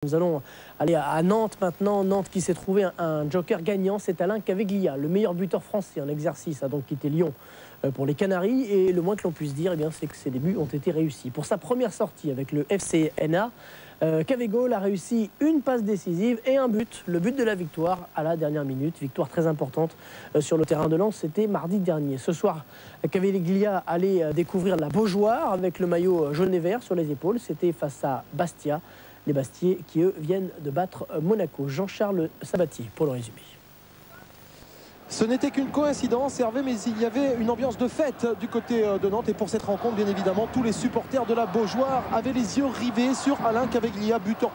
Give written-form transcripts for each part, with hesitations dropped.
Nous allons aller à Nantes maintenant. Nantes qui s'est trouvé un joker gagnant, c'est Alain Caveglia, le meilleur buteur français en exercice, a donc quitté Lyon pour les Canaries. Et le moins que l'on puisse dire, c'est que ses débuts ont été réussis. Pour sa première sortie avec le FCNA, Cavegol a réussi une passe décisive et un but, le but de la victoire à la dernière minute. Victoire très importante sur le terrain de Lens, c'était mardi dernier. Ce soir, Caveglia allait découvrir la Beaujoire avec le maillot jaune et vert sur les épaules. C'était face à Bastia. Les Bastiais qui, eux, viennent de battre Monaco. Jean-Charles Sabatier pour le résumé. Ce n'était qu'une coïncidence, Hervé, mais il y avait une ambiance de fête du côté de Nantes. Et pour cette rencontre, bien évidemment, tous les supporters de la Beaujoire avaient les yeux rivés sur Alain Caveglia, buteur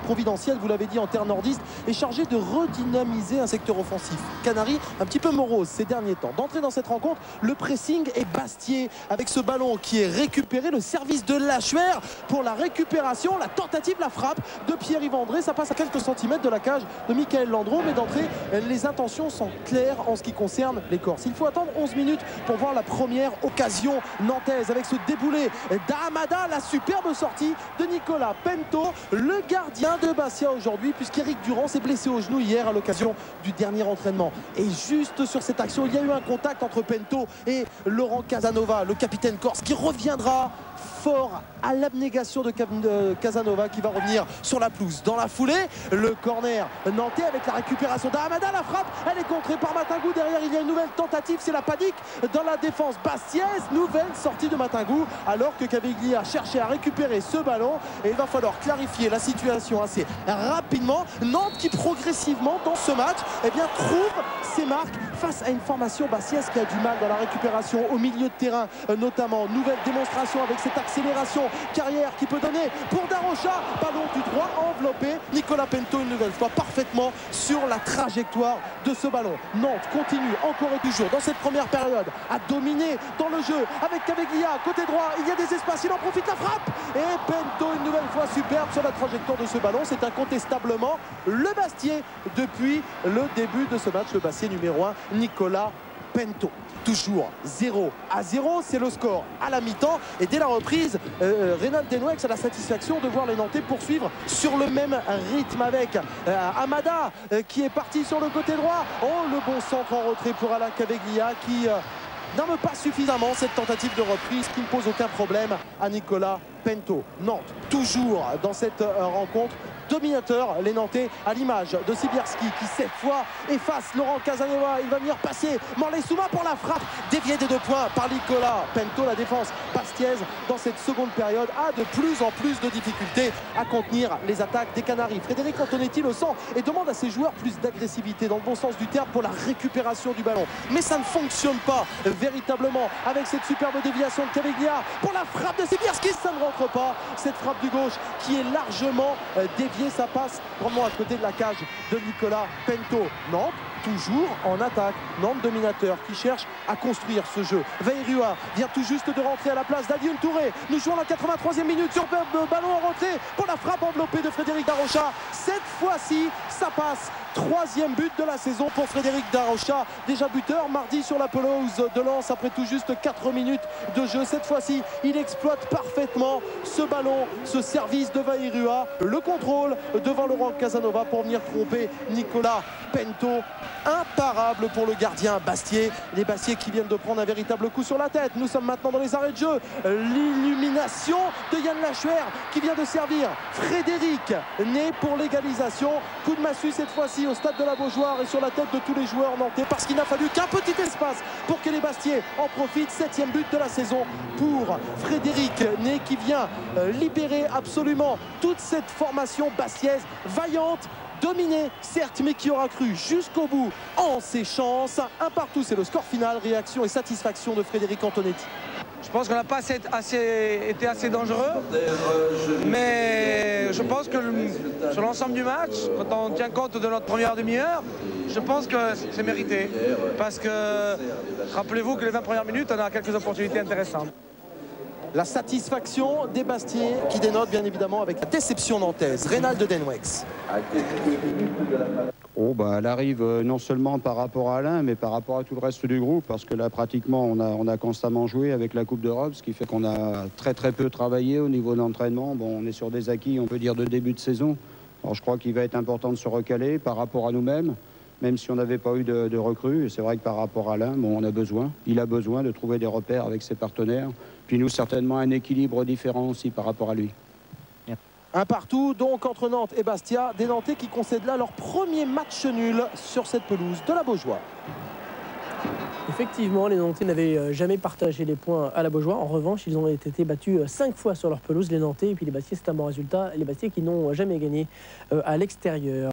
providentiel, vous l'avez dit, en terre nordiste, et chargé de redynamiser un secteur offensif. Canaries, un petit peu morose ces derniers temps. D'entrer dans cette rencontre, le pressing est Bastier, avec ce ballon qui est récupéré, le service de Lachuer pour la récupération, la tentative, la frappe de Pierre-Yves André. Ça passe à quelques centimètres de la cage de Michael Landreau, mais d'entrée, les intentions sont clair en ce qui concerne les Corses. Il faut attendre 11 minutes pour voir la première occasion nantaise avec ce déboulé d'Hamada, la superbe sortie de Nicolas Pento, le gardien de Bastia aujourd'hui, puisqu'Éric Durand s'est blessé au genou hier à l'occasion du dernier entraînement. Et juste sur cette action, il y a eu un contact entre Pento et Laurent Casanova, le capitaine corse, qui reviendra fort à l'abnégation de Casanova, qui va revenir sur la pelouse. Dans la foulée, le corner nantais avec la récupération d'Hamada, la frappe, elle est contrée par Matingou. Derrière, il y a une nouvelle tentative, c'est la panique dans la défense bastiaise. Nouvelle sortie de Matingou, alors que Caveglia cherchait à récupérer ce ballon. Et il va falloir clarifier la situation assez rapidement. Nantes qui progressivement dans ce match trouve ses marques face à une formation bastiaise qui a du mal dans la récupération au milieu de terrain, notamment. Nouvelle démonstration avec cette accélération Carrière qui peut donner pour Darocha, ballon du droit enveloppé. Nicolas Pento une nouvelle fois parfaitement sur la trajectoire de ce ballon. Nantes continue encore et toujours dans cette première période à dominer dans le jeu avec Caveglia côté droit. Il y a des espaces, il en profite, la frappe et Pento une nouvelle fois superbe sur la trajectoire de ce ballon. C'est incontestablement le Bastier depuis le début de ce match, le Bastier numéro 1, Nicolas Pento. Toujours 0-0, c'est le score à la mi-temps. Et dès la reprise, Reynald Denouex a la satisfaction de voir les Nantais poursuivre sur le même rythme avec Hamada qui est parti sur le côté droit. Oh, le bon centre en retrait pour Alain Caveglia qui n'arme pas suffisamment cette tentative de reprise qui ne pose aucun problème à Nicolas Pento. Nantes, toujours dans cette rencontre, dominateur, les Nantais, à l'image de Sibierski qui cette fois efface Laurent Casanova. Il va venir passer Morley Souma pour la frappe déviée des 2 points par Nicolas Pento. La défense bastiaise dans cette seconde période a de plus en plus de difficultés à contenir les attaques des Canaries. Frédéric Antonetti le sent et demande à ses joueurs plus d'agressivité dans le bon sens du terme pour la récupération du ballon. Mais ça ne fonctionne pas véritablement avec cette superbe déviation de Caveglia pour la frappe de Sibierski. Ça ne rentre pas, cette frappe du gauche qui est largement déviée. Ça passe vraiment à côté de la cage de Nicolas Pento. Nantes toujours en attaque. Nantes dominateur qui cherche à construire ce jeu. Vairua vient tout juste de rentrer à la place d'Alioune Touré. Nous jouons la 83e minute sur ballon en retrait pour la frappe enveloppée de Frédéric Darocha. Cette fois-ci, ça passe. 3e but de la saison pour Frédéric Darocha. Déjà buteur mardi sur la pelouse de Lens après tout juste 4 minutes de jeu. Cette fois-ci, il exploite parfaitement ce ballon, ce service de Vairua. Le contrôle devant Laurent Casanova pour venir tromper Nicolas Pento. Imparable pour le gardien Bastier. Les Bastiers qui viennent de prendre un véritable coup sur la tête. Nous sommes maintenant dans les arrêts de jeu. L'illumination de Yann Lachuer qui vient de servir Frédéric né pour l'égalisation. Coup de massue cette fois-ci au stade de la Beaujoire et sur la tête de tous les joueurs nantais, parce qu'il n'a fallu qu'un petit espace pour que les Bastiers en profitent. 7e but de la saison pour Frédéric né qui vient libérer absolument toute cette formation bastiaise vaillante, dominé certes, mais qui aura cru jusqu'au bout en ses chances. Un partout, c'est le score final. Réaction et satisfaction de Frédéric Antonetti. Je pense qu'on n'a pas été assez dangereux, mais je pense que sur l'ensemble du match, quand on tient compte de notre première demi-heure, je pense que c'est mérité. Parce que rappelez-vous que les 20 premières minutes, on a quelques opportunités intéressantes. La satisfaction des Bastiers qui dénote bien évidemment avec la déception nantaise. Reynald Denouex. Oh, bah, elle arrive non seulement par rapport à Alain, mais par rapport à tout le reste du groupe, parce que là, pratiquement, on a constamment joué avec la Coupe d'Europe, ce qui fait qu'on a très peu travaillé au niveau de l'entraînement. Bon, on est sur des acquis, on peut dire, de début de saison. Alors, je crois qu'il va être important de se recaler par rapport à nous-mêmes, même si on n'avait pas eu de recrues. Et c'est vrai que par rapport à Alain, bon, il a besoin de trouver des repères avec ses partenaires. Puis nous, certainement, un équilibre différent aussi par rapport à lui. Un partout donc entre Nantes et Bastia, des Nantais qui concèdent là leur premier match nul sur cette pelouse de la Beaujoire. Effectivement, les Nantais n'avaient jamais partagé les points à la Beaujoire. En revanche, ils ont été battus 5 fois sur leur pelouse, les Nantais, et puis les Bastiais, c'est un bon résultat. Les Bastiais qui n'ont jamais gagné à l'extérieur.